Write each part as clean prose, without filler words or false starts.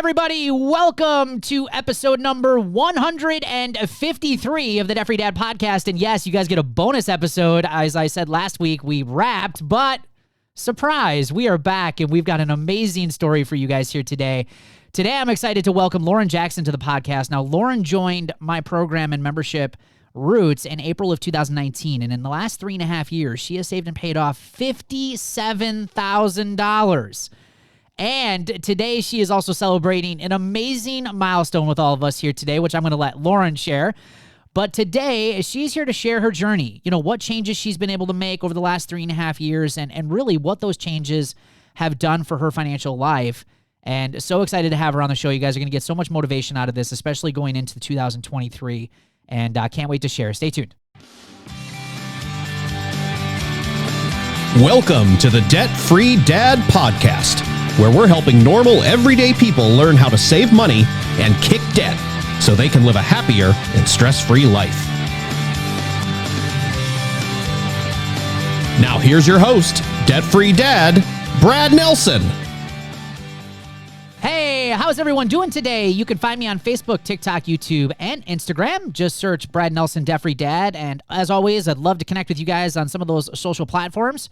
everybody. Welcome to episode number 153 of the Debt Free Dad podcast. And yes, you guys get a bonus episode. As I said last week, we wrapped, but surprise, we are back and we've got an amazing story for you guys here today. Today, I'm excited to welcome Lauren Jackson to the podcast. Now, Lauren joined my program and membership Roots in April of 2019. And in the last 3.5 years, she has saved and paid off $57,000. And today she is also celebrating an amazing milestone with all of us here today, which I'm going to let Lauren share. But today she's here to share her journey, what changes she's been able to make over the last 3.5 years and really what those changes have done for her financial life. And so excited to have her on the show. You guys are going to get so much motivation out of this, especially going into 2023. And I can't wait to share. Stay tuned. Welcome to the Debt Free Dad podcast, where we're helping normal, everyday people learn how to save money and kick debt so they can live a happier and stress-free life. Now here's your host, Debt Free Dad, Brad Nelson. Hey, how's everyone doing today? You can find me on Facebook, TikTok, YouTube, and Instagram. Just search Brad Nelson, Debt Free Dad. And as always, I'd love to connect with you guys on some of those social platforms.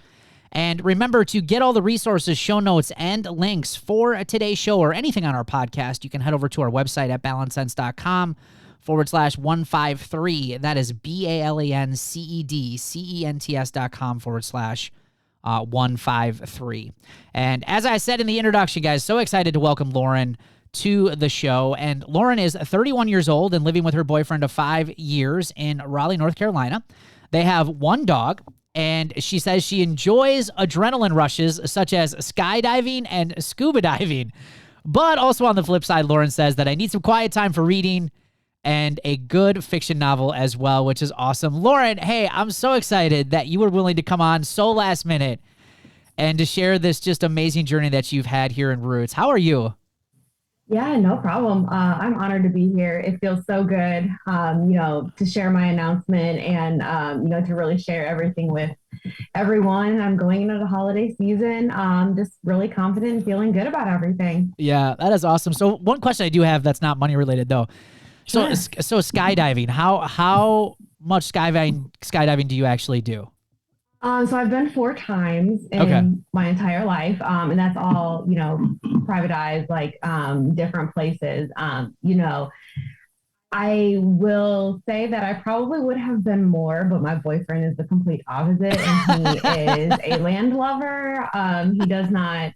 And remember to get all the resources, show notes, and links for today's show or anything on our podcast. You can head over to our website at balancesense.com/153. That is BALANCEDCENTS.com/153. And as I said in the introduction, guys, so excited to welcome Lauren to the show. And Lauren is 31 years old and living with her boyfriend of 5 years in Raleigh, North Carolina. They have one dog. And she says she enjoys adrenaline rushes such as skydiving and scuba diving. But also on the flip side, Lauren says that I need some quiet time for reading and a good fiction novel as well, which is awesome. Lauren, hey, I'm so excited that you were willing to come on so last minute and to share this just amazing journey that you've had here in Roots. How are you? Yeah, no problem. I'm honored to be here. It feels so good, to share my announcement and, to really share everything with everyone. I'm going into the holiday season, just really confident and feeling good about everything. Yeah, that is awesome. So one question I do have that's not money related though. Sure. So skydiving, how much skydiving do you actually do? So I've been 4 times in my entire life, and that's all, privatized, like different places. I will say that I probably would have been more, but my boyfriend is the complete opposite, and he is a land lover. He does not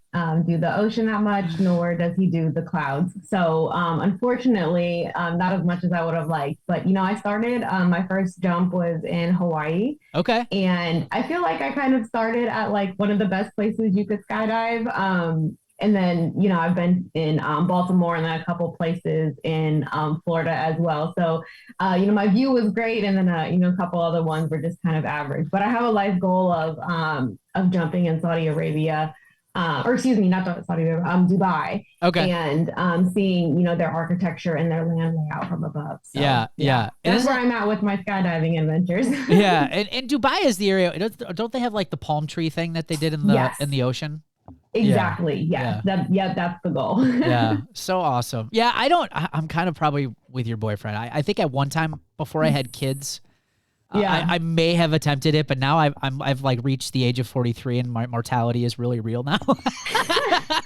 do the ocean that much, nor does he do the clouds. So unfortunately, not as much as I would have liked. But, I started, my first jump was in Hawaii. Okay. And I feel like I kind of started at like one of the best places you could skydive. And then, I've been in Baltimore and then a couple places in Florida as well. So, my view was great. And then, a couple other ones were just kind of average. But I have a life goal of jumping in Saudi Arabia, not Saudi Arabia, Dubai. Okay. And seeing, their architecture and their land layout from above. So, yeah. That's where I'm at with my skydiving adventures. Yeah. And Dubai is the area. Don't they have like the palm tree thing that they did in the ocean? Exactly. Yeah. That's the goal. Yeah. So awesome. Yeah. I'm kind of probably with your boyfriend. I think at one time before I had kids, I may have attempted it, but now I've like reached the age of 43 and my mortality is really real now.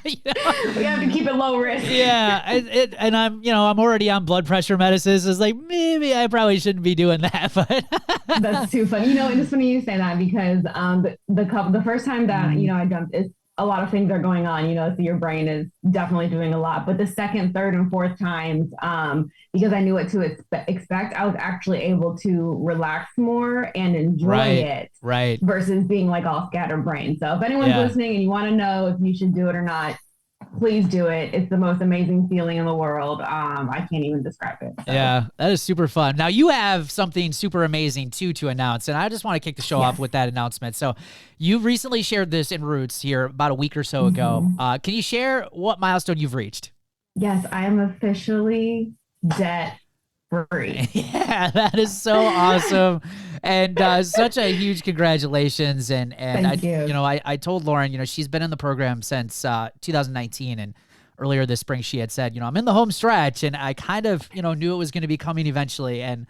We have to keep it low risk. Yeah. And I'm already on blood pressure medicines. It's like, maybe I probably shouldn't be doing that, but that's too funny. And it's funny you say that because, the first time that, I jumped, a lot of things are going on, so your brain is definitely doing a lot. But the second, third, and fourth times, because I knew what to expect, I was actually able to relax more and enjoy it. Right. Versus being like all scatterbrained. So if anyone's listening and you want to know if you should do it or not, please do it. It's the most amazing feeling in the world. I can't even describe it. So. Yeah, that is super fun. Now you have something super amazing too to announce, and I just want to kick the show off with that announcement. So you recently shared this in Roots here about a week or so ago. Can you share what milestone you've reached? Yes, I am officially debt free. Yeah, that is so awesome. And such a huge congratulations. And Thank you. I told Lauren, she's been in the program since 2019 and earlier this spring, she had said, I'm in the home stretch, and I kind of, knew it was going to be coming eventually. And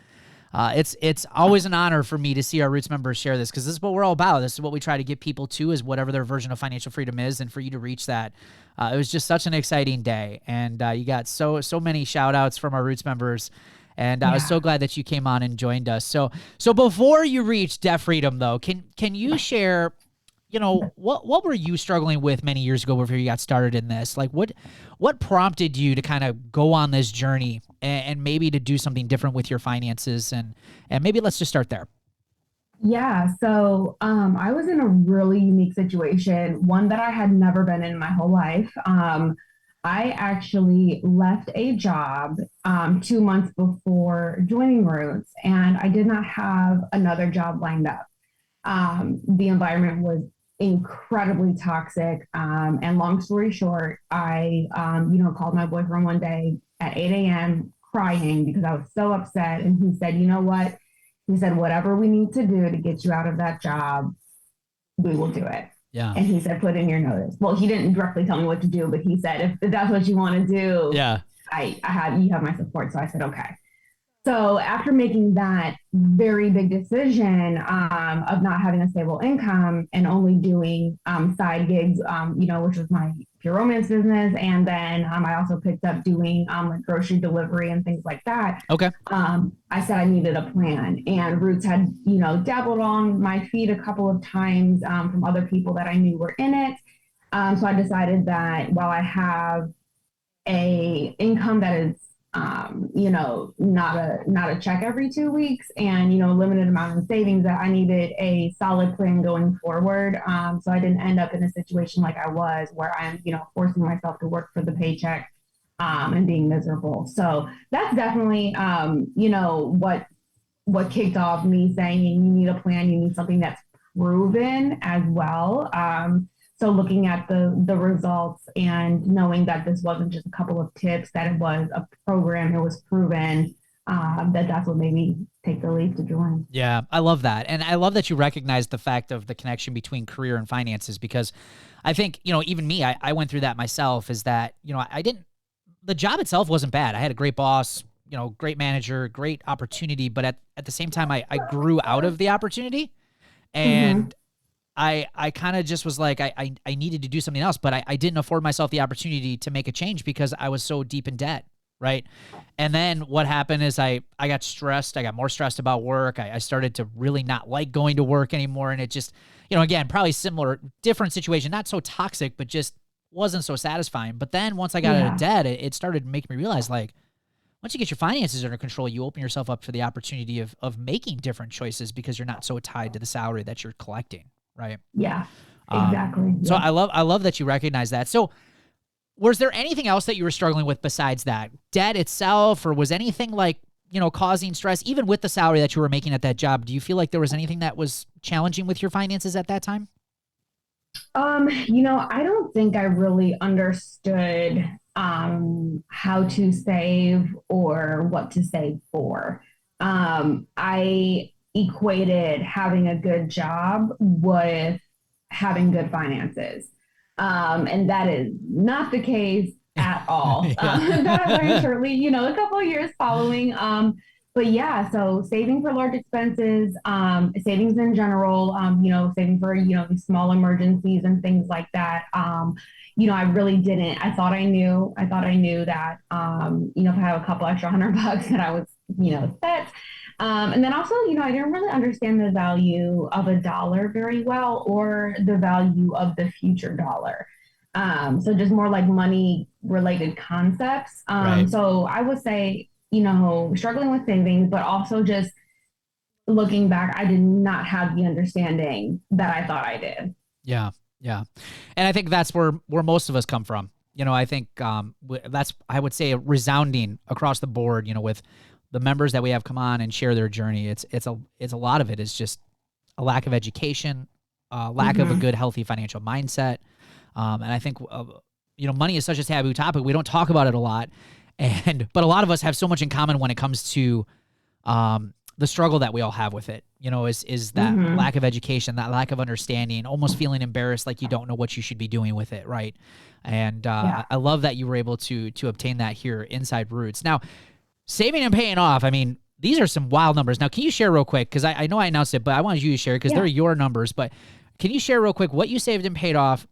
it's always an honor for me to see our Roots members share this, because this is what we're all about. This is what we try to get people to, is whatever their version of financial freedom is, and for you to reach that. It was just such an exciting day, and you got so many shout outs from our Roots members. And I was so glad that you came on and joined us. So before you reach debt freedom, though, can you share, what were you struggling with many years ago before you got started in this? Like, what prompted you to kind of go on this journey and maybe to do something different with your finances? And maybe let's just start there. Yeah. So I was in a really unique situation, one that I had never been in my whole life. I actually left a job 2 months before joining Roots, and I did not have another job lined up. The environment was incredibly toxic. And long story short, I, called my boyfriend one day at 8 a.m. crying because I was so upset. And he said, you know what? He said, whatever we need to do to get you out of that job, we will do it. Yeah. And he said, put in your notice. Well, he didn't directly tell me what to do, but he said, if that's what you want to do, yeah, you have my support. So I said, okay. So after making that very big decision of not having a stable income and only doing side gigs, which was my pure romance business, and then I also picked up doing like grocery delivery and things like that. Okay. I said I needed a plan, and Roots had dabbled on my feet a couple of times from other people that I knew were in it. So I decided that while I have a income that is not a check every 2 weeks, and limited amount of savings, that I needed a solid plan going forward. So I didn't end up in a situation like I was, where I'm forcing myself to work for the paycheck and being miserable. So that's definitely what kicked off me saying you need a plan, you need something that's proven as well. So looking at the results and knowing that this wasn't just a couple of tips, that it was a program, it was proven, that's what made me take the leap to join. Yeah, I love that. And I love that you recognize the fact of the connection between career and finances, because I think, even me, I went through that myself, is that, the job itself wasn't bad. I had a great boss, great manager, great opportunity, but at the same time, I grew out of the opportunity, and I kind of just was like, I needed to do something else, but I didn't afford myself the opportunity to make a change because I was so deep in debt. Right. And then what happened is I got stressed. I got more stressed about work. I started to really not like going to work anymore. And it just, again, probably similar, different situation, not so toxic, but just wasn't so satisfying. But then once I got out of debt, it started making me realize, like, once you get your finances under control, you open yourself up for the opportunity of making different choices, because you're not so tied to the salary that you're collecting. Right. Yeah, exactly. So I love that you recognize that. So was there anything else that you were struggling with besides that debt itself, or was anything like, causing stress, even with the salary that you were making at that job? Do you feel like there was anything that was challenging with your finances at that time? I don't think I really understood how to save or what to save for. I equated having a good job with having good finances. And that is not the case at all. That I learned shortly, a couple of years following. But yeah, so saving for large expenses, savings in general, saving for, these small emergencies and things like that. I really didn't. I thought I knew that, if I have a couple extra $100 that I was, set. And then also, I didn't really understand the value of a dollar very well, or the value of the future dollar. So just more like money related concepts. Right. So I would say, struggling with savings, but also just looking back, I did not have the understanding that I thought I did. Yeah. Yeah. And I think that's where most of us come from. I think that's, I would say, resounding across the board, with the members that we have come on and share their journey. It's a lot of it is just a lack of education, lack of a good, healthy financial mindset. And I think, money is such a taboo topic. We don't talk about it a lot. But a lot of us have so much in common when it comes to, the struggle that we all have with it, is that lack of education, that lack of understanding, almost feeling embarrassed like you don't know what you should be doing with it, right? And I love that you were able to obtain that here inside Roots. Now, saving and paying off, I mean, these are some wild numbers. Now, can you share real quick, because I know I announced it, but I wanted you to share because they're your numbers, but can you share real quick what you saved and paid off?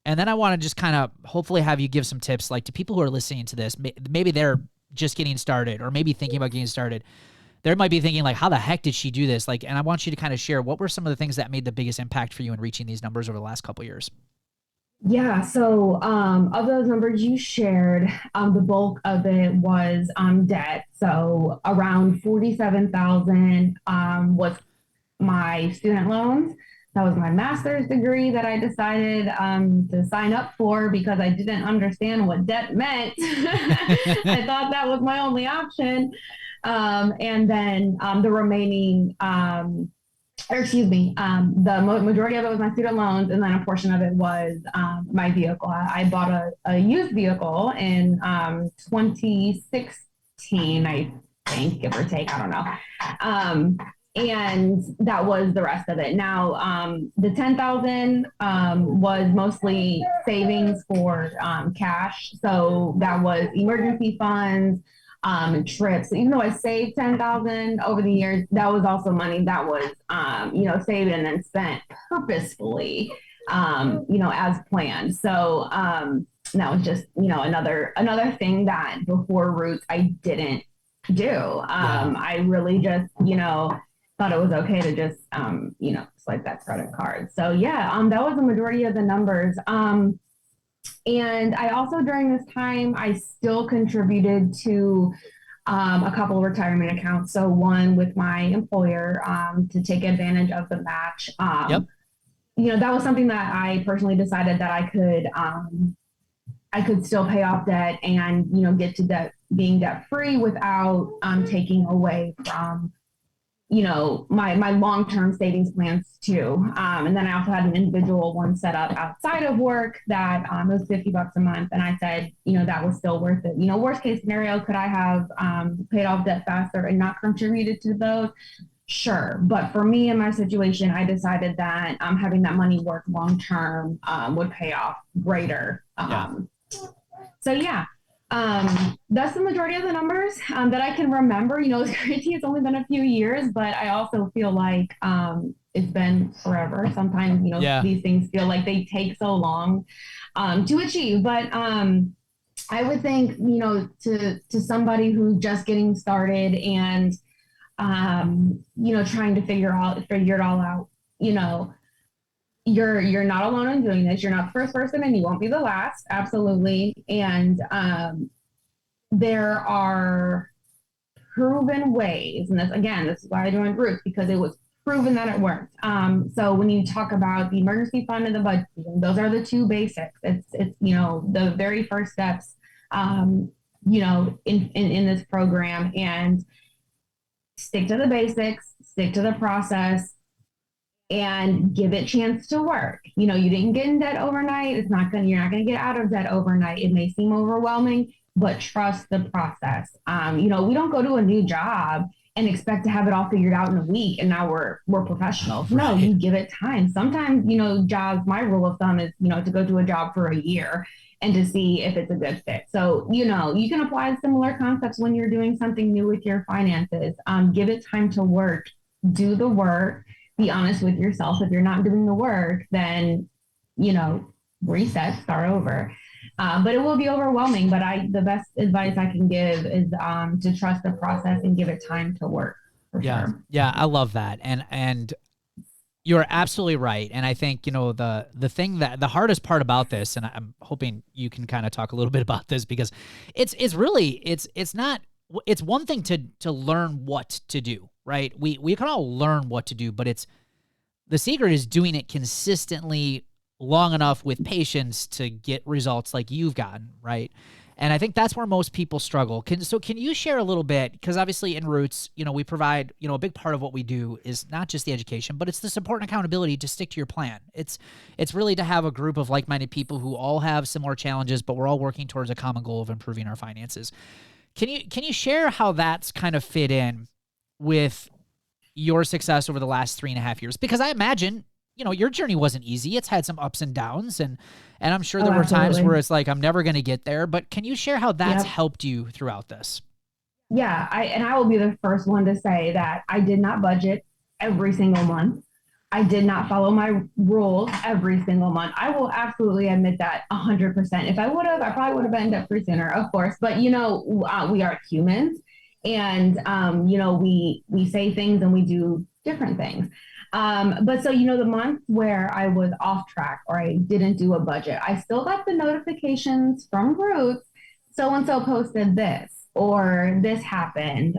And then I want to just kind of hopefully have you give some tips, like to people who are listening to this, maybe they're just getting started or maybe thinking about getting started. They might be thinking like, how the heck did she do this? Like, and I want you to kind of share what were some of the things that made the biggest impact for you in reaching these numbers over the last couple of years? Yeah, so of those numbers you shared, the bulk of it was debt. So around 47,000 was my student loans. That was my master's degree that I decided to sign up for because I didn't understand what debt meant. I thought that was my only option. And then the remaining, the majority of it was my student loans, and then a portion of it was my vehicle. I bought a used vehicle in 2016, I think, give or take. I don't know. And that was the rest of it. Now, the 10,000 was mostly savings for cash. So that was emergency funds, trips. So even though I saved 10,000 over the years, that was also money that was, saved and then spent purposefully, as planned. So that was just, another thing that before Roots I didn't do. I really just, thought it was okay to just, swipe that credit card. So that was the majority of the numbers. And I also, during this time, I still contributed to a couple of retirement accounts. So one with my employer to take advantage of the match. That was something that I personally decided that I could still pay off debt and, get to being debt free without taking away from my long-term savings plans too. And then I also had an individual one set up outside of work that was $50 a month. And I said, that was still worth it. Worst case scenario, could I have paid off debt faster and not contributed to those? Sure. But for me in my situation, I decided that having that money work long-term would pay off greater. That's the majority of the numbers that I can remember. It's crazy. It's only been a few years, but I also feel like it's been forever. Sometimes, these things feel like they take so long to achieve. But I would think, to somebody who's just getting started and, trying to figure it all out, you're not alone in doing this. You're not the first person and you won't be the last. Absolutely. And there are proven ways. And this is why I joined Roots, because it was proven that it worked. So when you talk about the emergency fund and the budget, those are the two basics. It's the very first steps, in this program, and stick to the basics, stick to the process, and give it a chance to work. You didn't get in debt overnight. You're not going to get out of debt overnight. It may seem overwhelming, but trust the process. We don't go to a new job and expect to have it all figured out in a week and now we're professionals. Right. No, you give it time. Sometimes, jobs, my rule of thumb is, to go to a job for a year and to see if it's a good fit. So, you can apply similar concepts when you're doing something new with your finances. Give it time to work, do the work. Be honest with yourself. If you're not doing the work, then, reset, start over. But it will be overwhelming. But the best advice I can give is to trust the process and give it time to work. Sure. Yeah, I love that. And you're absolutely right. And I think, the thing that the hardest part about this, and I'm hoping you can kind of talk a little bit about this, because it's one thing to learn what to do. Right. We can all learn what to do, but the secret is doing it consistently long enough with patience to get results like you've gotten. Right. And I think that's where most people struggle. Can you share a little bit? Because obviously in Roots, we provide, a big part of what we do is not just the education, but it's the support and accountability to stick to your plan. It's really to have a group of like-minded people who all have similar challenges, but we're all working towards a common goal of improving our finances. Can you share how that's kind of fit in with your success over the last 3.5 years? Because I imagine, your journey wasn't easy. It's had some ups and downs, and I'm sure there were times where it's like, I'm never going to get there, but can you share how that's helped you throughout this? Yeah, I will be the first one to say that I did not budget every single month. I did not follow my rules every single month. I will absolutely admit that 100%. If I would have, I probably would have been debt free sooner, of course. But we are humans, and we say things and we do different things. But so the month where I was off track or I didn't do a budget, I still got the notifications from groups. So and so posted this, or this happened,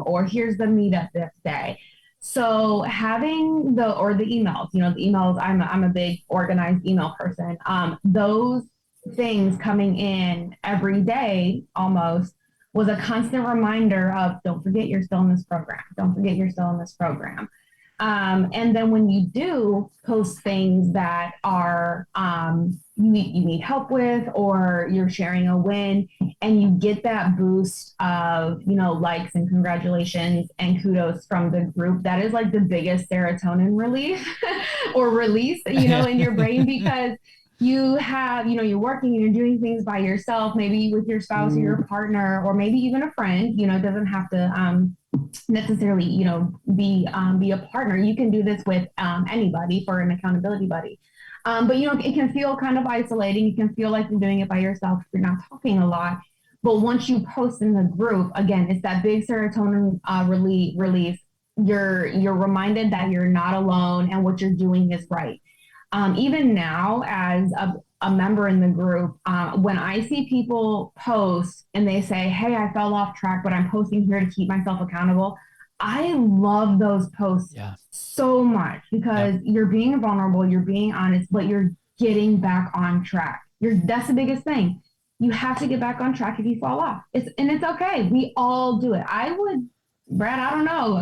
or here's the meetup this day. So having the emails, the emails, I'm a big organized email person. Those things coming in every day almost was a constant reminder of, don't forget you're still in this program. Don't forget you're still in this program. And then when you do post things that are you need help with, or you're sharing a win, and you get that boost of likes and congratulations and kudos from the group, that is like the biggest serotonin relief or release in your brain, because you have you're working and you're doing things by yourself, maybe with your spouse or your partner, or maybe even a friend. It doesn't have to necessarily be a partner. You can do this with anybody for an accountability buddy. But it can feel kind of isolating. You can feel like you're doing it by yourself if you're not talking a lot. But once you post in the group, again, it's that big serotonin release. You're reminded that you're not alone and what you're doing is right. Even now, as a member in the group, when I see people post and they say, hey, I fell off track, but I'm posting here to keep myself accountable, I love those posts so much, because you're being vulnerable, you're being honest, but you're getting back on track. That's the biggest thing. You have to get back on track if you fall off. It's okay. We all do it. I would, Brad, I don't know,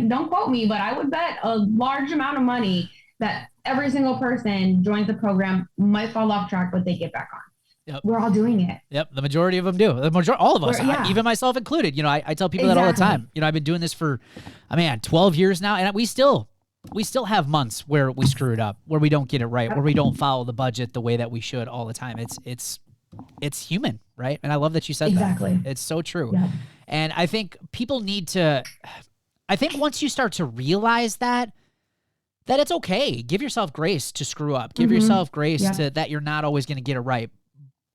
don't quote me, but I would bet a large amount of money that every single person joins the program might fall off track, but they get back on. Yep. We're all doing it. Yep. The majority of them do. All of us, even myself included. I tell people that all the time. I've been doing this for, 12 years now, and we still have months where we screw it up, where we don't get it right, where we don't follow the budget the way that we should all the time. It's human, right? And I love that you said that. It's so true. Yeah. And I think people need to, once you start to realize that it's okay. Give yourself grace to screw up. Give yourself grace to that you're not always going to get it right.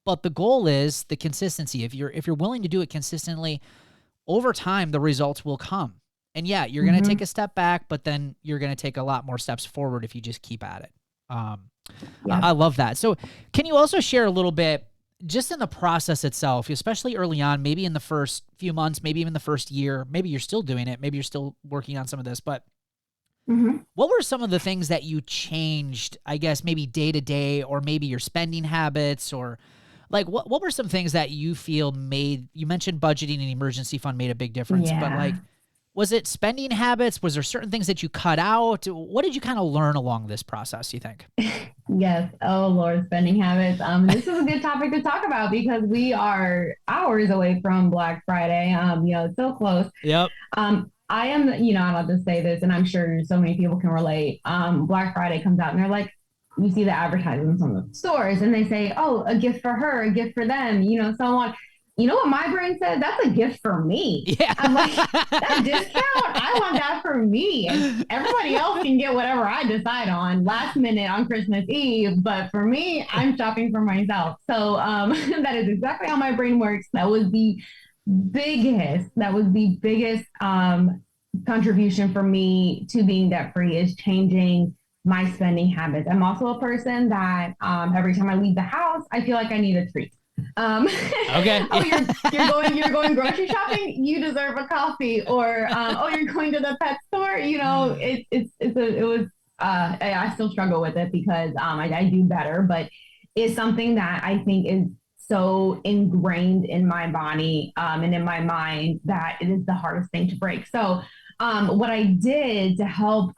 But the goal is the consistency. If you're willing to do it consistently, over time the results will come. And you're going to take a step back, but then you're going to take a lot more steps forward if you just keep at it. I love that. So can you also share a little bit just in the process itself, especially early on, maybe in the first few months, maybe even the first year, maybe you're still doing it, maybe you're still working on some of this, but what were some of the things that you changed, I guess, maybe day to day, or maybe your spending habits, or like what were some things that you feel you mentioned budgeting and emergency fund made a big difference, but like, was it spending habits? Was there certain things that you cut out? What did you kind of learn along this process, you think? Yes. Oh, Lord, spending habits. This is a good topic to talk about, because we are hours away from Black Friday. It's so close. Yep. I am, I'll just say this, and I'm sure so many people can relate. Black Friday comes out and they're like, you see the advertisements on the stores and they say, oh, a gift for her, a gift for them, so on. You know what my brain said? That's a gift for me. Yeah. I'm like, that discount, I want that for me. And everybody else can get whatever I decide on last minute on Christmas Eve. But for me, I'm shopping for myself. So that is exactly how my brain works. That was the biggest contribution for me to being debt free, is changing my spending habits. I'm also a person that every time I leave the house, I feel like I need a treat. Okay. You're going grocery shopping, you deserve a coffee, or you're going to the pet store. I still struggle with it, because I do better, but it's something that I think is so ingrained in my body and in my mind that it is the hardest thing to break. So what I did to help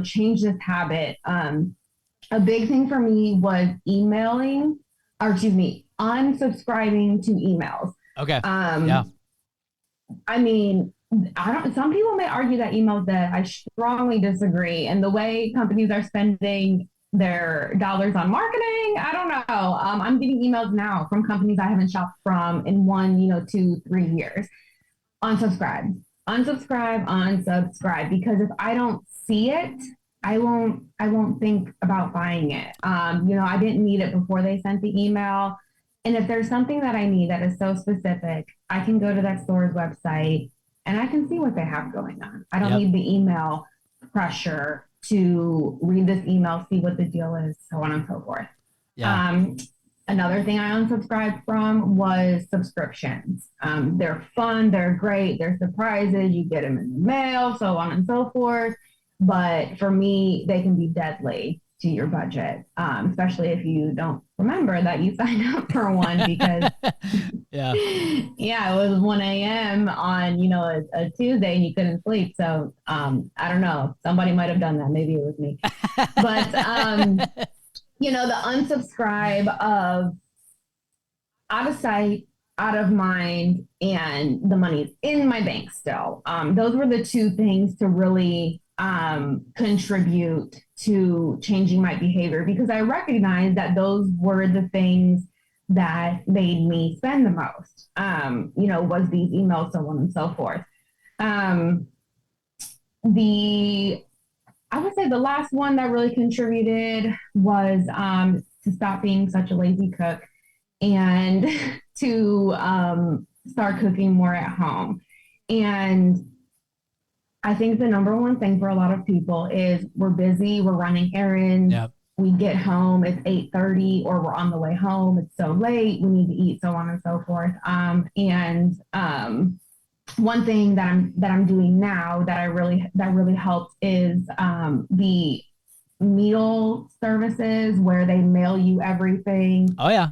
change this habit, a big thing for me was unsubscribing to emails. Okay. I mean, some people may argue that email's dead. I strongly disagree. And the way companies are spending their dollars on marketing, I don't know. I'm getting emails now from companies I haven't shopped from in 2, 3 years. Unsubscribe, because if I don't see it, I won't think about buying it. I didn't need it before they sent the email. And if there's something that I need that is so specific, I can go to that store's website and I can see what they have going on. I don't need the email pressure to read this email, see what the deal is, so on and so forth. Yeah. Another thing I unsubscribed from was subscriptions. They're fun, they're great, they're surprises, you get them in the mail, so on and so forth. But for me, they can be deadly to your budget, especially if you don't remember that you signed up for one, because it was 1 a.m. on, a Tuesday and you couldn't sleep. So I don't know, somebody might have done that. Maybe it was me. But, the unsubscribe of out of sight, out of mind, and the money's in my bank still. Those were the two things to really contribute to changing my behavior, because I recognized that those were the things that made me spend the most, was these emails, so on and so forth. I would say the last one that really contributed was to stop being such a lazy cook and to start cooking more at home. And I think the number one thing for a lot of people is we're busy, we're running errands, we get home, it's 8:30, or we're on the way home, it's so late, we need to eat, so on and so forth. One thing that I'm doing now that really helps is the meal services where they mail you everything. Oh yeah.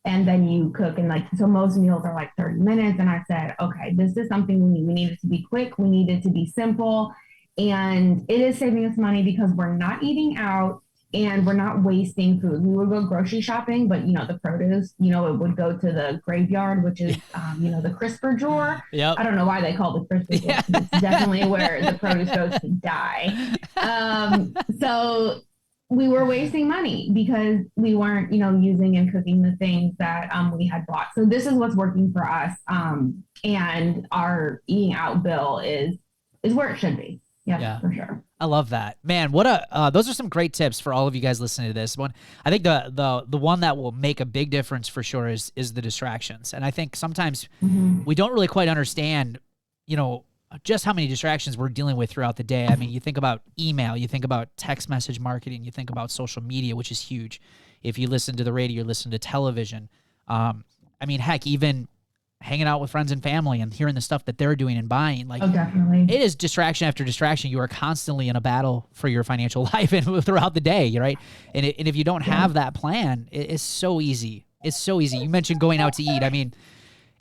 And then you cook, and so most meals are like 30 minutes. And I said, okay, this is something we need. We need it to be quick. We need it to be simple. And it is saving us money because we're not eating out and we're not wasting food. We would go grocery shopping, but the produce, it would go to the graveyard, which is, the crisper drawer. Yep. I don't know why they call it the crisper drawer. It's definitely where the produce goes to die. So we were wasting money because we weren't, using and cooking the things that we had bought. So this is what's working for us. And our eating out bill is where it should be. Yeah, for sure. I love that, man. Those are some great tips for all of you guys listening to this one. I think the one that will make a big difference for sure is the distractions. And I think sometimes we don't really quite understand, just how many distractions we're dealing with throughout the day. I mean, you think about email, you think about text message marketing, you think about social media, which is huge. If you listen to the radio, you listen to television. Heck, even hanging out with friends and family and hearing the stuff that they're doing and buying. Definitely. It is distraction after distraction. You are constantly in a battle for your financial life and throughout the day, right? And if you don't have that plan, it's so easy. It's so easy. You mentioned going out to eat. I mean,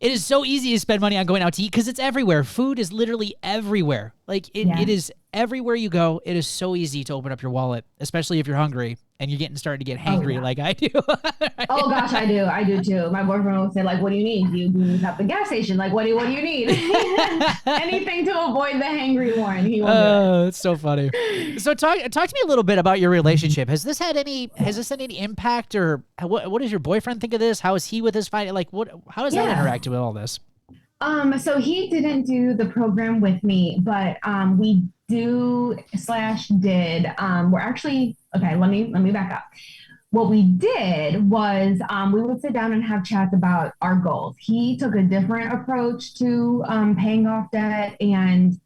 it is so easy to spend money on going out to eat because it's everywhere. Food is literally everywhere. It is everywhere you go. It is so easy to open up your wallet, especially if you're hungry and you're starting to get hangry like I do. Oh gosh, I do too. My boyfriend will say, what do you need? Do you need at the gas station? What do you need? Anything to avoid the hangry one. He will do it. It's so funny. So talk to me a little bit about your relationship. Has this had any impact, or what does your boyfriend think of this? How is he with his finance? How does that interact with all this? So he didn't do the program with me, but we did. We're actually okay. Let me back up. What we did was we would sit down and have chats about our goals. He took a different approach to paying off debt and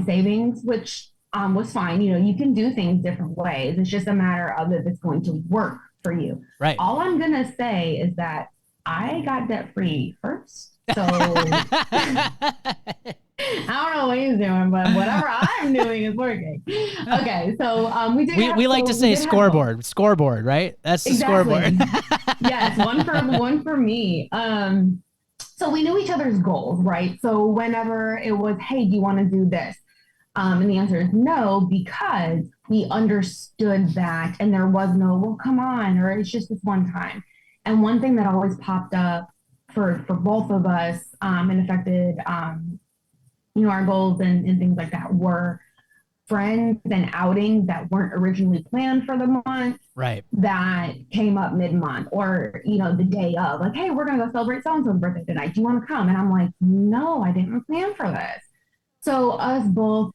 savings, which was fine. You can do things different ways. It's just a matter of if it's going to work for you. Right. All I'm gonna say is that I got debt free first. So I don't know what he's doing, but whatever I'm doing is working. Okay, so we like to say scoreboard, right? That's the scoreboard. Yes, one for me. So we knew each other's goals, right? So whenever it was, hey, do you want to do this? And the answer is no, because we understood that, and there was no, well, come on, or it's just this one time. And one thing that always popped up for both of us and affected our goals and things like that were friends and outings that weren't originally planned for the month Right. that came up mid-month, or the day of, like, hey, we're gonna go celebrate so-and-so's birthday tonight, do you want to come? And I'm like, no, I didn't plan for this. So us both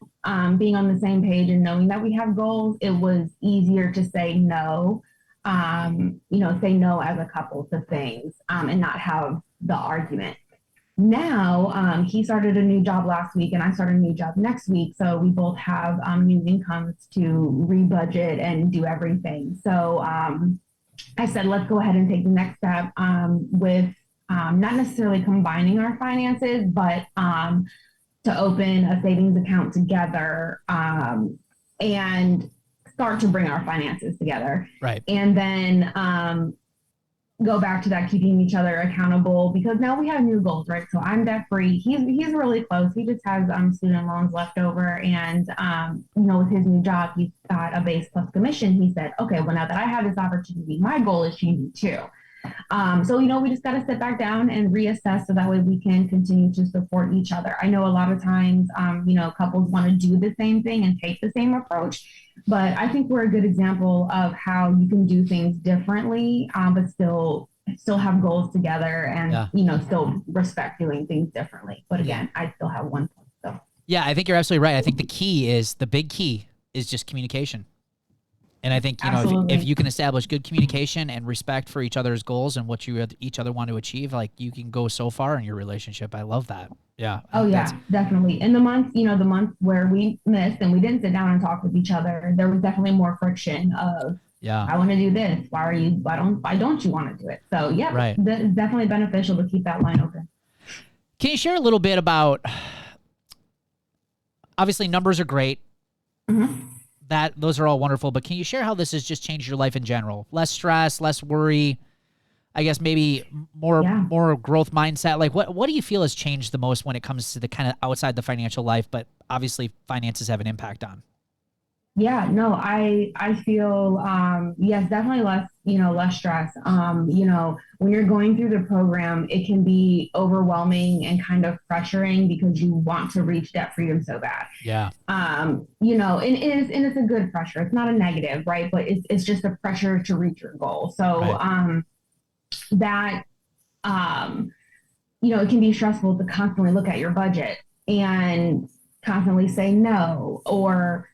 being on the same page and knowing that we have goals, it was easier to say no, say no as a couple to things, and not have the argument. Now, he started a new job last week and I started a new job next week. So we both have new incomes to rebudget and do everything. So I said, let's go ahead and take the next step with not necessarily combining our finances, but to open a savings account together and start to bring our finances together. Right. And then go back to that, keeping each other accountable, because now we have new goals, right? So I'm debt free. He's really close. He just has student loans left over, and with his new job, he's got a base plus commission. He said, okay, well, now that I have this opportunity, my goal is changing too. So we just got to sit back down and reassess, so that way we can continue to support each other. I know a lot of times, couples want to do the same thing and take the same approach, but I think we're a good example of how you can do things differently, but still have goals together, and still respect doing things differently. But again, I still have one point. So yeah, I think you're absolutely right. I think the big key is just communication. And I think, if you can establish good communication and respect for each other's goals and what you each other want to achieve, like, you can go so far in your relationship. I love that. Yeah. Oh yeah, definitely. In the month where we missed and we didn't sit down and talk with each other, there was definitely more friction of, I want to do this. Why don't you want to do it? So yeah, right. It's definitely beneficial to keep that line open. Can you share a little bit about, obviously numbers are great. Mm-hmm. Those are all wonderful, but can you share how this has just changed your life in general? Less stress, less worry, I guess maybe more growth mindset. Like, what do you feel has changed the most when it comes to the kind of outside the financial life, but obviously finances have an impact on? Yeah, no, I feel yes, definitely less stress. When you're going through the program, it can be overwhelming and kind of pressuring because you want to reach debt freedom so bad. Yeah. And it's a good pressure. It's not a negative, right? But it's just a pressure to reach your goal. So that it can be stressful to constantly look at your budget and constantly say no, or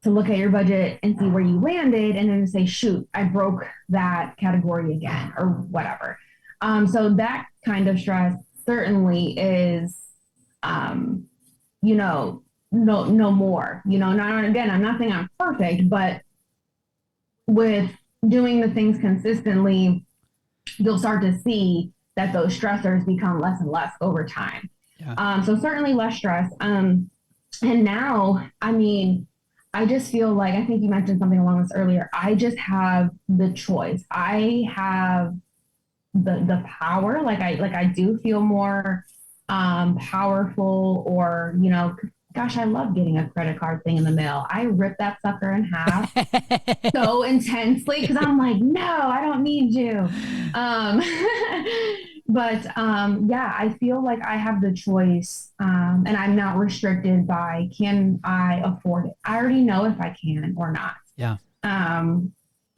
to look at your budget and see where you landed and then say, shoot, I broke that category again, or whatever. So that kind of stress certainly is, no more, not, again, I'm not saying I'm perfect, but with doing the things consistently, you'll start to see that those stressors become less and less over time. Yeah. So certainly less stress. And now, I just feel like, I think you mentioned something along this earlier. I just have the choice. I have the power. Like I do feel more powerful, or, gosh, I love getting a credit card thing in the mail. I rip that sucker in half so intensely because I'm like, no, I don't need you. But I feel like I have the choice, and I'm not restricted by, can I afford it? I already know if I can or not. Yeah.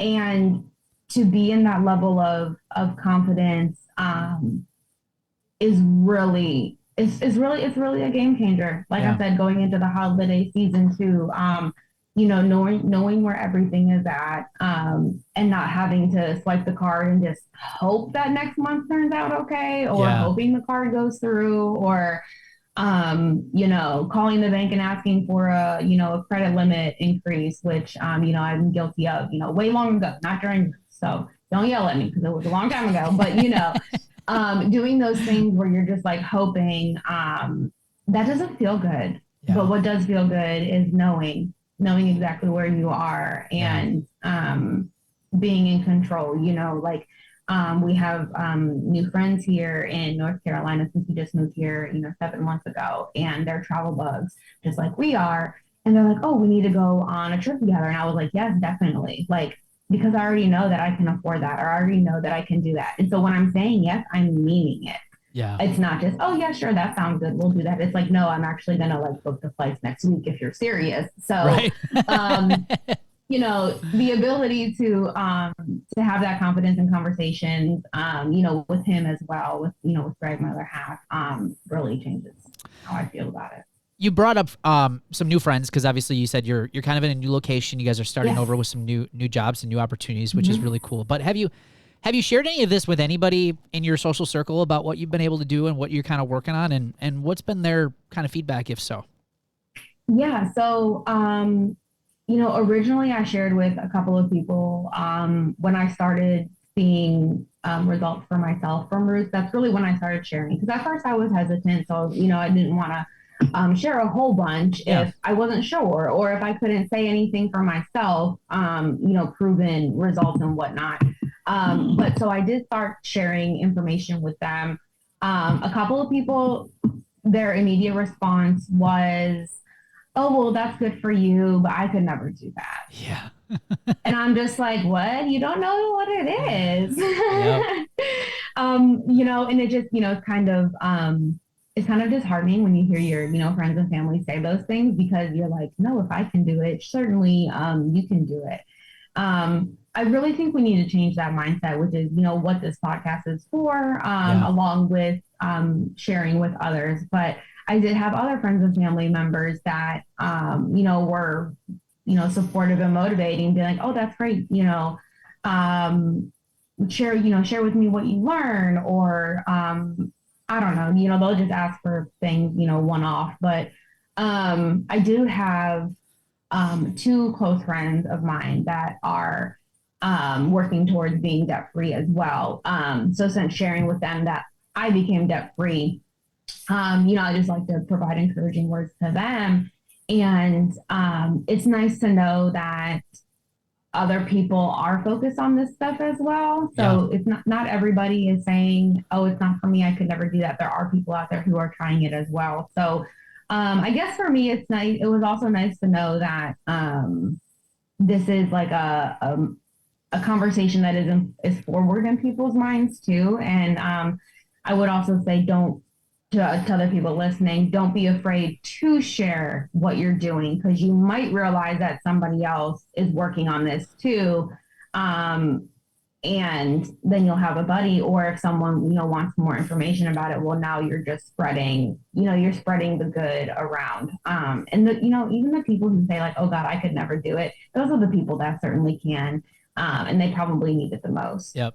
And to be in that level of confidence is really, it's really a game changer. Like I said, going into the holiday season too, knowing where everything is at, and not having to swipe the card and just hope that next month turns out okay, or hoping the card goes through, or, calling the bank and asking for a credit limit increase, which, I've been guilty of, way long ago, not during, so don't yell at me because it was a long time ago, but, doing those things where you're just like hoping, that doesn't feel good. Yeah. But what does feel good is knowing exactly where you are and being in control. We have new friends here in North Carolina since we just moved here, 7 months ago, and they're travel bugs just like we are. And they're like, oh, we need to go on a trip together. And I was like, yes, definitely. Because I already know that I can afford that, or I already know that I can do that. And so when I'm saying yes, I'm meaning it. Yeah. It's not just, oh yeah, sure, that sounds good, we'll do that. It's like, no, I'm actually gonna like book the flights next week if you're serious. So Right. um the ability to have that confidence in conversations, with him as well, with Greg, my other half, really changes how I feel about it. You brought up some new friends because obviously you said you're kind of in a new location. You guys are starting Yes. over with some new jobs and new opportunities, which is Mm-hmm. really cool. But have you shared any of this with anybody in your social circle about what you've been able to do and what you're kind of working on, and what's been their kind of feedback, if so? Yeah. So, originally I shared with a couple of people when I started seeing results for myself from Roots. That's really when I started sharing because at first I was hesitant. So, I didn't want to share a whole bunch Yeah. if I wasn't sure or if I couldn't say anything for myself, proven results and whatnot. But so I did start sharing information with them. A couple of people, their immediate response was, oh, well, that's good for you, but I could never do that. Yeah. And I'm just like, what? You don't know what it is. Yep. And it just, it's kind of disheartening when you hear your, friends and family say those things because you're like, no, if I can do it, certainly you can do it. I really think we need to change that mindset, which is, what this podcast is for, along with sharing with others. But I did have other friends and family members that, were, supportive and motivating, being like, oh, that's great, share with me what you learn, or I don't know, they'll just ask for things, one off. But I do have two close friends of mine that are working towards being debt free as well. So since sharing with them that I became debt free, I just like to provide encouraging words to them. And it's nice to know that other people are focused on this stuff as well. So it's not everybody is saying, oh, it's not for me, I could never do that. There are people out there who are trying it as well. So I guess for me, it's nice. It was also nice to know that this is like a conversation that is forward in people's minds too. And I would also say, to other people listening, don't be afraid to share what you're doing because you might realize that somebody else is working on this too. And then you'll have a buddy, or if someone, wants more information about it, well, now you're just spreading, you're spreading the good around. And even the people who say like, oh God, I could never do it. Those are the people that certainly can. And they probably need it the most. Yep.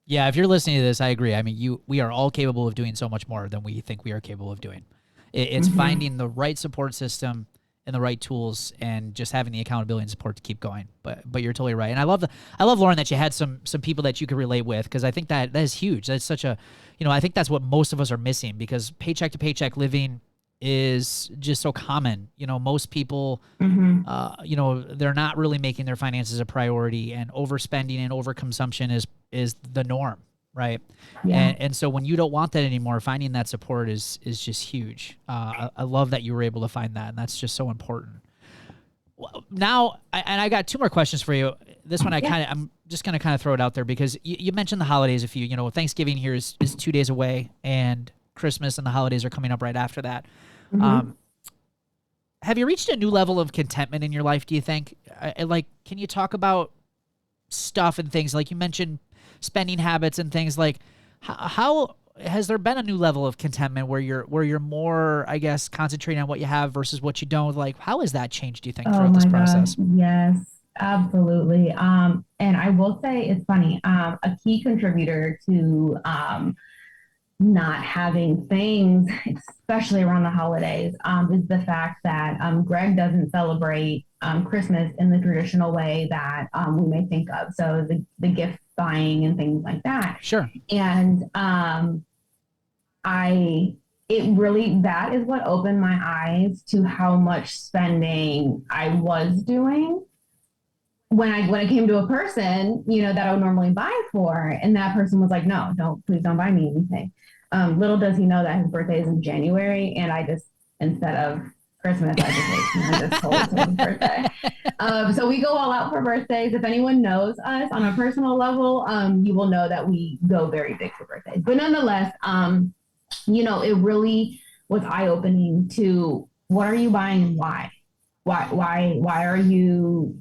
Yeah, if you're listening to this, I agree. I mean, we are all capable of doing so much more than we think we are capable of doing. It's finding the right support system and the right tools, and just having the accountability and support to keep going. But you're totally right, and I love Lauren, that you had some people that you could relate with, because I think that is huge. That's such a, I think that's what most of us are missing, because paycheck to paycheck living is just so common. Most people, they're not really making their finances a priority, and overspending and overconsumption is the norm, right? Yeah. And so when you don't want that anymore, finding that support is just huge. I love that you were able to find that, and that's just so important. Now, I got two more questions for you. This one I'm just gonna kind of throw it out there because you mentioned the holidays. If Thanksgiving here is 2 days away, and Christmas and the holidays are coming up right after that. Have you reached a new level of contentment in your life, do you think? Can you talk about stuff and things like you mentioned, spending habits and things like how has there been a new level of contentment where you're more, I guess, concentrating on what you have versus what you don't? Like, how has that changed, do you think, throughout this process? Gosh, yes, absolutely. And I will say it's funny. A key contributor to not having things, especially around the holidays, is the fact that Greg doesn't celebrate Christmas in the traditional way that we may think of. So the gift buying and things like that. Sure. And that is what opened my eyes to how much spending I was doing when I came to a person, that I would normally buy for, and that person was like, no, please don't buy me anything. Little does he know that his birthday is in January, and I just, instead of Christmas, I just told him his birthday. So we go all out for birthdays. If anyone knows us on a personal level, you will know that we go very big for birthdays. But nonetheless, it really was eye-opening to what are you buying and why? Why are you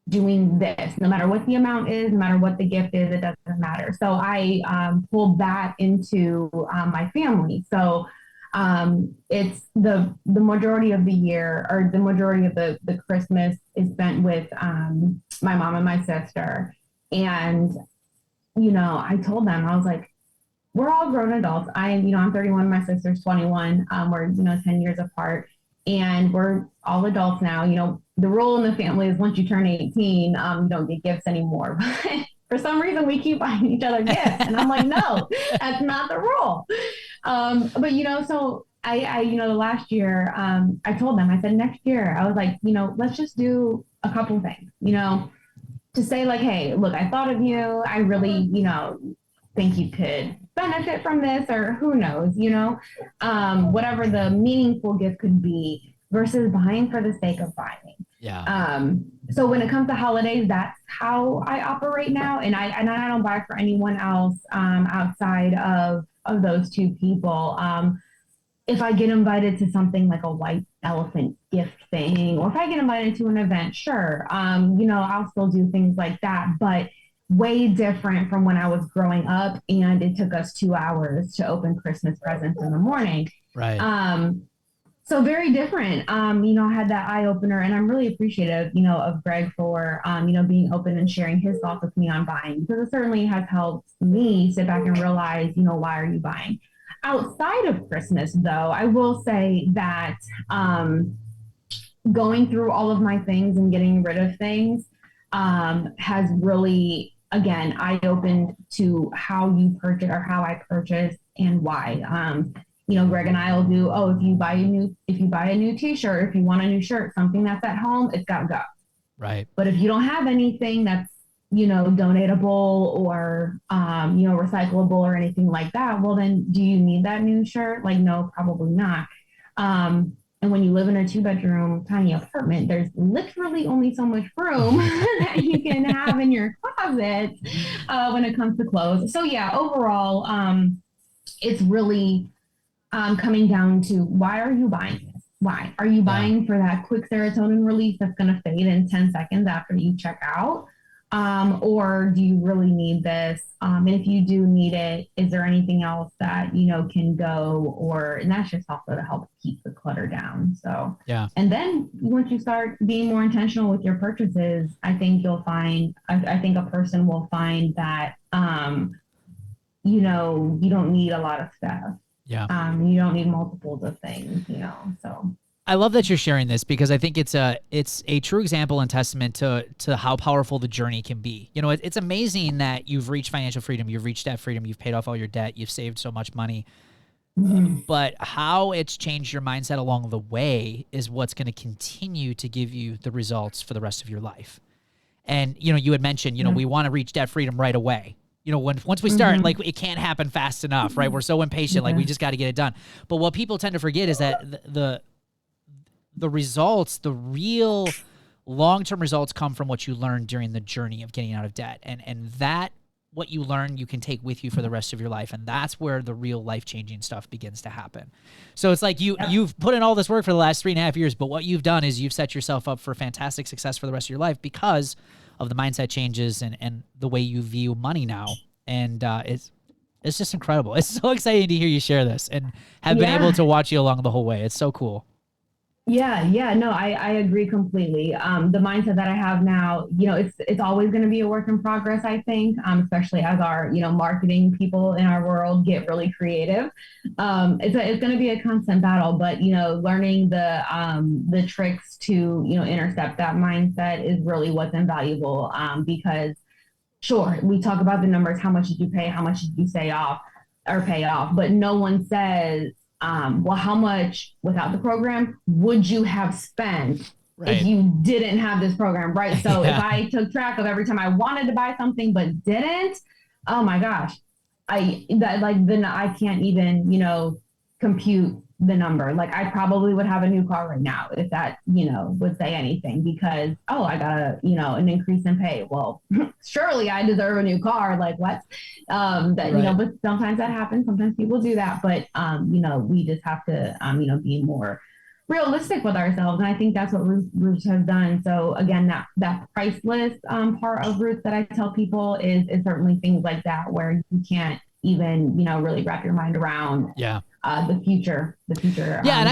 doing this? No matter what the amount is, no matter what the gift is, it doesn't matter. So I pulled that into my family. So it's the majority of the year, or the majority of the Christmas is spent with my mom and my sister. And, I told them, I was like, we're all grown adults. I'm 31, my sister's 21. We're, 10 years apart, and we're all adults now. The rule in the family is once you turn 18, you don't get gifts anymore. But for some reason, we keep buying each other gifts. And I'm like, no, that's not the rule. But, so the last year, I told them, I said, next year, I was like, let's just do a couple things, to say like, hey, look, I thought of you. I really, think you could benefit from this, or who knows, whatever the meaningful gift could be, versus buying for the sake of buying. Yeah. So when it comes to holidays, that's how I operate now. And I don't buy for anyone else outside of those two people. If I get invited to something like a white elephant gift thing, or if I get invited to an event, sure, I'll still do things like that. But way different from when I was growing up, and it took us 2 hours to open Christmas presents in the morning. Right. So very different. I had that eye opener, and I'm really appreciative, of Greg for, being open and sharing his thoughts with me on buying, because it certainly has helped me sit back and realize, why are you buying? Outside of Christmas, though, I will say that going through all of my things and getting rid of things has really, again, eye-opened to how you purchase, or how I purchase, and why. Greg and I will do, if you buy a new t-shirt, if you want a new shirt, something that's at home, it's got to go. Right. But if you don't have anything that's, donatable, or, recyclable, or anything like that, well, then do you need that new shirt? Like, no, probably not. And when you live in a 2-bedroom tiny apartment, there's literally only so much room that you can have in your closet when it comes to clothes. So yeah, overall, it's really coming down to, why are you buying this? Why are you buying for that quick serotonin release that's going to fade in 10 seconds after you check out? Or do you really need this? And if you do need it, is there anything else that, can go, and that's just also to help keep the clutter down. So, yeah. And then once you start being more intentional with your purchases, I think you'll find, I think a person will find that, you don't need a lot of stuff. Yeah. You don't need multiples of things, so. I love that you're sharing this, because I think it's a true example and testament to how powerful the journey can be. It's amazing that you've reached financial freedom, you've reached debt freedom, you've paid off all your debt, you've saved so much money. Mm-hmm. But how it's changed your mindset along the way is what's going to continue to give you the results for the rest of your life. And, you had mentioned, we want to reach debt freedom right away. Once we start, like, it can't happen fast enough, right? We're so impatient, like, we just got to get it done. But what people tend to forget is that the results, the real long-term results, come from what you learn during the journey of getting out of debt. And that, what you learn, you can take with you for the rest of your life. And that's where the real life-changing stuff begins to happen. So it's like you've put in all this work for the last 3.5 years, but what you've done is you've set yourself up for fantastic success for the rest of your life because of the mindset changes and the way you view money now. And it's just incredible. It's so exciting to hear you share this and have been able to watch you along the whole way. It's so cool. Yeah, no, I agree completely. The mindset that I have now, it's always going to be a work in progress, I think, especially as our, marketing people in our world get really creative. It's going to be a constant battle, but, learning the tricks to, intercept that mindset is really what's invaluable, because sure, we talk about the numbers, how much did you pay, how much did you pay off, but no one says, well, how much without the program would you have spent if you didn't have this program, right? So if I took track of every time I wanted to buy something but didn't, oh my gosh, then I can't even, compute the number. Like I probably would have a new car right now if that, would say anything because, oh, I got an increase in pay. Well, surely I deserve a new car. Like what? Right. But sometimes that happens. Sometimes people do that. But, we just have to, be more realistic with ourselves. And I think that's what Roots has done. So again, that priceless part of Roots that I tell people is certainly things like that where you can't even, really wrap your mind around the future. Yeah. And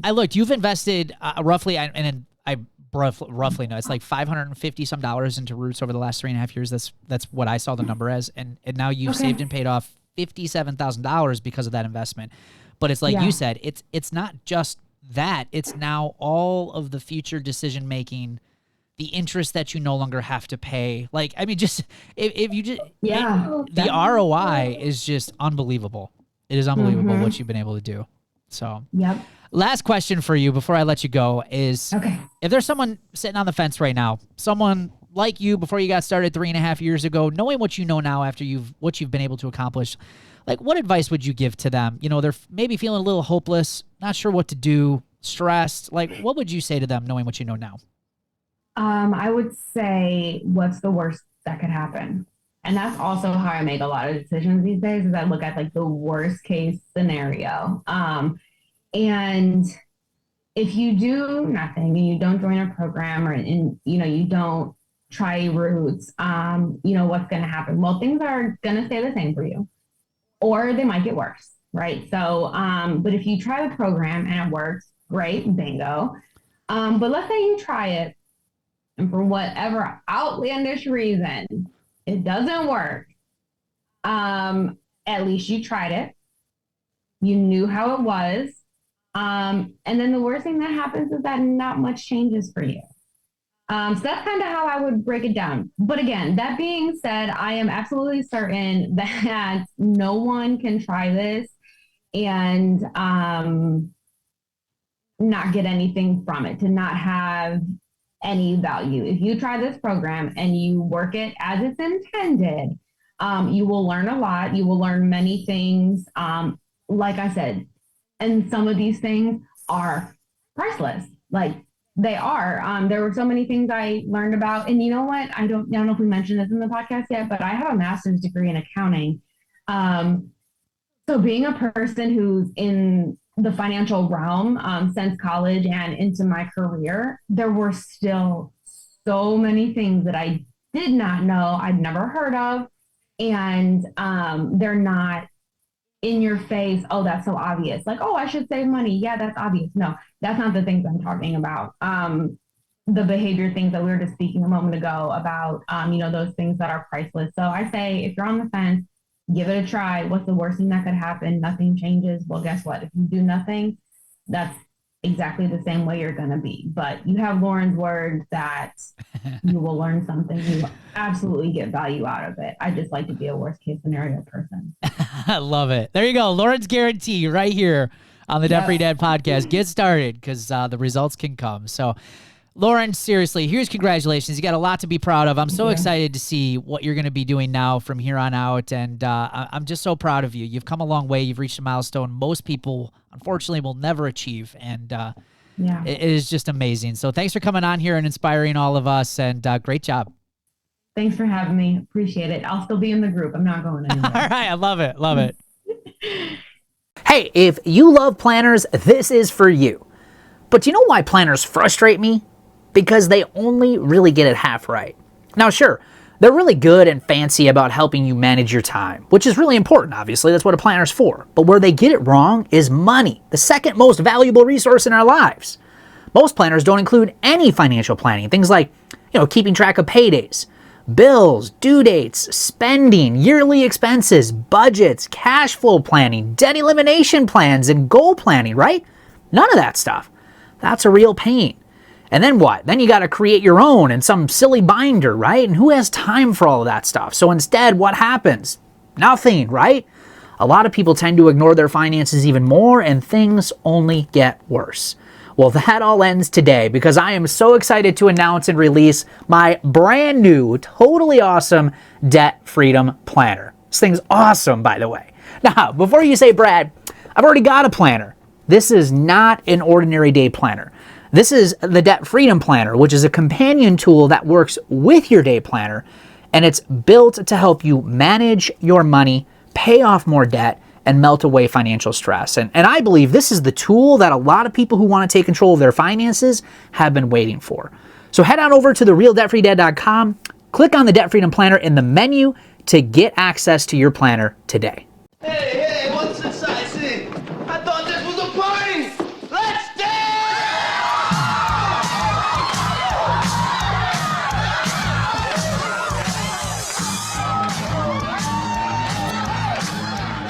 I looked, you've invested roughly, and I roughly know it's like $550 some into Roots over the last 3.5 years. That's what I saw the number as. And now you've saved and paid off $57,000 because of that investment. But it's like you said, it's not just that, it's now all of the future decision making, the interest that you no longer have to pay. Like, I mean, just if you just the ROI is just unbelievable. It is unbelievable what you've been able to do. So last question for you before I let you go is, if there's someone sitting on the fence right now, someone like you before you got started 3.5 years ago, knowing what you know now after what you've been able to accomplish, like what advice would you give to them? They're maybe feeling a little hopeless, not sure what to do, stressed. Like, what would you say to them knowing what you know now? I would say, what's the worst that could happen? And that's also how I make a lot of decisions these days is I look at like the worst case scenario. And if you do nothing and you don't join a program you don't try Roots, what's going to happen? Well, things are going to stay the same for you or they might get worse. Right. So, but if you try the program and it works, great, bingo. But let's say you try it and for whatever outlandish reason, it doesn't work. At least you tried it. You knew how it was. And then the worst thing that happens is that not much changes for you. So that's kind of how I would break it down. But again, that being said, I am absolutely certain that no one can try this and not get anything from it, to not have any value. If you try this program and you work it as it's intended, you will learn a lot. You will learn many things. Like I said, and some of these things are priceless. Like they are. There were so many things I learned about. And you know what? I don't know if we mentioned this in the podcast yet, but I have a master's degree in accounting. So being a person who's in the financial realm since college and into my career, there were still so many things that I did not know, I'd never heard of. And they're not in your face. Oh, that's so obvious. Like, oh, I should save money. Yeah, that's obvious. No, that's not the things I'm talking about. The behavior things that we were just speaking a moment ago about, those things that are priceless. So I say, if you're on the fence, give it a try. What's the worst thing that could happen? Nothing changes. Well, guess what? If you do nothing, that's exactly the same way you're going to be. But you have Lauren's word that you will learn something. You absolutely get value out of it. I just like to be a worst case scenario person. I love it. There you go. Lauren's guarantee right here on the Debt Free Dad podcast. Get started because the results can come. So Lauren, seriously, here's congratulations. You got a lot to be proud of. I'm so excited to see what you're going to be doing now from here on out. And I'm just so proud of you. You've come a long way. You've reached a milestone most people, unfortunately, will never achieve. And it is just amazing. So thanks for coming on here and inspiring all of us. And great job. Thanks for having me. Appreciate it. I'll still be in the group. I'm not going anywhere. All right. I love it. Love it. Hey, if you love planners, this is for you. But you know why planners frustrate me? Because they only really get it half right. Now, sure, they're really good and fancy about helping you manage your time, which is really important, obviously. That's what a planner's for. But where they get it wrong is money, the second most valuable resource in our lives. Most planners don't include any financial planning, things like, keeping track of paydays, bills, due dates, spending, yearly expenses, budgets, cash flow planning, debt elimination plans, and goal planning, right? None of that stuff. That's a real pain. And then what? Then you got to create your own in some silly binder, right? And who has time for all of that stuff? So instead, what happens? Nothing, right? A lot of people tend to ignore their finances even more, and things only get worse. Well, that all ends today because I am so excited to announce and release my brand new, totally awesome Debt Freedom Planner. This thing's awesome, by the way. Now, before you say, Brad, I've already got a planner. This is not an ordinary day planner. This is the Debt Freedom Planner, which is a companion tool that works with your day planner, and it's built to help you manage your money, pay off more debt, and melt away financial stress. And I believe this is the tool that a lot of people who want to take control of their finances have been waiting for. So head on over to therealdebtfreedad.com, click on the Debt Freedom Planner in the menu to get access to your planner today. Hey, what's this I see? I thought this was a party! Let's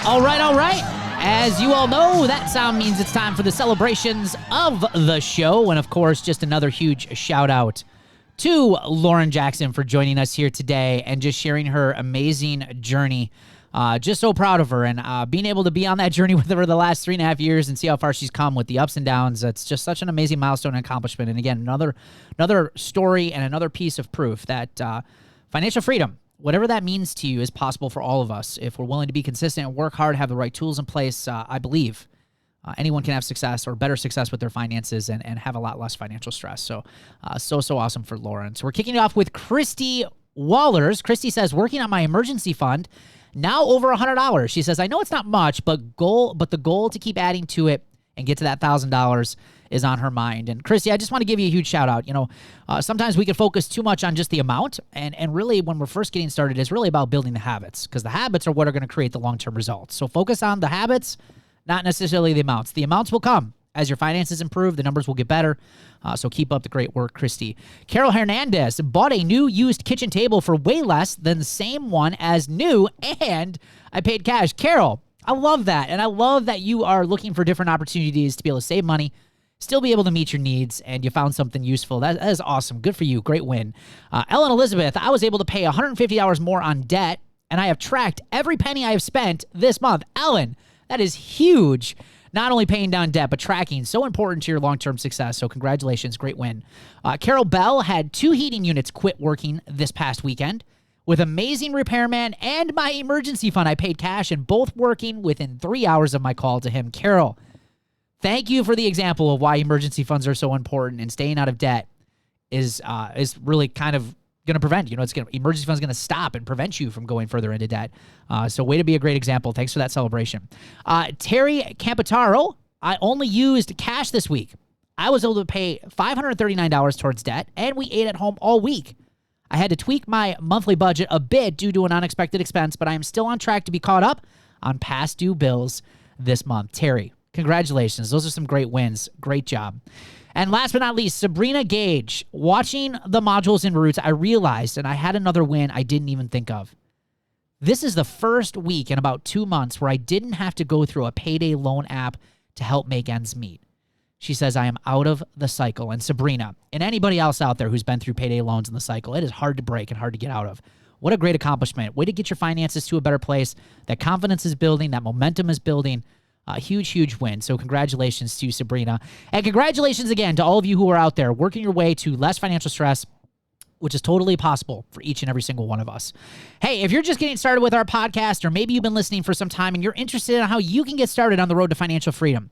All right. As you all know, that sound means it's time for the celebrations of the show. And of course, just another huge shout out to Lauren Jackson for joining us here today and just sharing her amazing journey. Just so proud of her, and being able to be on that journey with her the last 3.5 years and see how far she's come with the ups and downs. It's just such an amazing milestone and accomplishment. And again, another story and another piece of proof that financial freedom, whatever that means to you, is possible for all of us. If we're willing to be consistent and work hard, have the right tools in place, I believe anyone can have success or better success with their finances and have a lot less financial stress. So awesome for Lauren. So we're kicking it off with Christy Wallers. Christy says, working on my emergency fund, now over $100. She says, I know it's not much, but the goal to keep adding to it and get to that $1,000 is on her mind. And Christy, I just want to give you a huge shout out. Sometimes we can focus too much on just the amount. And really, when we're first getting started, it's really about building the habits, because the habits are what are going to create the long-term results. So focus on the habits, not necessarily the amounts. The amounts will come. As your finances improve, the numbers will get better. So keep up the great work, Christy. Carol Hernandez bought a new used kitchen table for way less than the same one as new, and I paid cash. Carol, I love that. And I love that you are looking for different opportunities to be able to save money, still be able to meet your needs, and you found something useful. That is awesome. Good for you. Great win. Ellen Elizabeth, I was able to pay $150 more on debt, and I have tracked every penny I have spent this month. Ellen, that is huge. Not only paying down debt, but tracking. So important to your long-term success. So congratulations. Great win. Carol Bell had 2 heating units quit working this past weekend. With amazing repairman and my emergency fund, I paid cash, and both working within 3 hours of my call to him. Carol, thank you for the example of why emergency funds are so important, and staying out of debt is really kind of going to prevent, emergency funds going to stop and prevent you from going further into debt. So way to be a great example. Thanks for that celebration. Terry Campataro, I only used cash this week. I was able to pay $539 towards debt, and we ate at home all week. I had to tweak my monthly budget a bit due to an unexpected expense, but I am still on track to be caught up on past due bills this month. Terry, congratulations. Those are some great wins. Great job. And last but not least, Sabrina Gage. Watching the modules in Roots, I realized, and I had another win I didn't even think of. This is the first week in about 2 months where I didn't have to go through a payday loan app to help make ends meet. She says, I am out of the cycle. And Sabrina, and anybody else out there who's been through payday loans in the cycle, it is hard to break and hard to get out of. What a great accomplishment. Way to get your finances to a better place. That confidence is building. That momentum is building. A huge win. So congratulations to Sabrina. And congratulations again to all of you who are out there working your way to less financial stress, which is totally possible for each and every single one of us. Hey, if you're just getting started with our podcast, or maybe you've been listening for some time and you're interested in how you can get started on the road to financial freedom,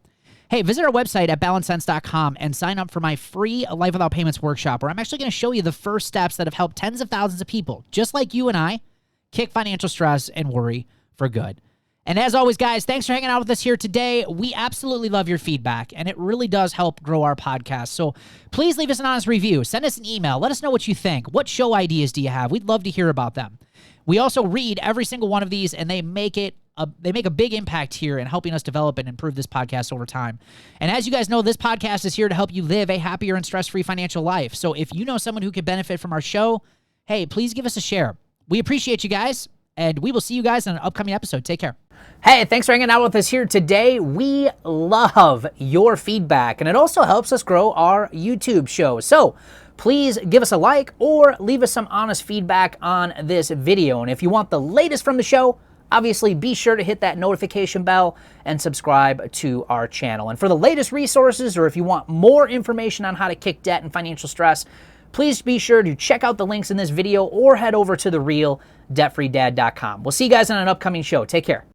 hey, visit our website at balancesense.com and sign up for my free Life Without Payments workshop, where I'm actually going to show you the first steps that have helped tens of thousands of people, just like you and I, kick financial stress and worry for good. And as always, guys, thanks for hanging out with us here today. We absolutely love your feedback, and it really does help grow our podcast. So please leave us an honest review. Send us an email. Let us know what you think. What show ideas do you have? We'd love to hear about them. We also read every single one of these, and they make a big impact here in helping us develop and improve this podcast over time. And as you guys know, this podcast is here to help you live a happier and stress-free financial life. So if you know someone who could benefit from our show, hey, please give us a share. We appreciate you guys, and we will see you guys in an upcoming episode. Take care. Hey, thanks for hanging out with us here today. We love your feedback, and it also helps us grow our YouTube show. So please give us a like or leave us some honest feedback on this video. And if you want the latest from the show, obviously be sure to hit that notification bell and subscribe to our channel. And for the latest resources, or if you want more information on how to kick debt and financial stress, please be sure to check out the links in this video or head over to therealdebtfreedad.com. We'll see you guys on an upcoming show. Take care.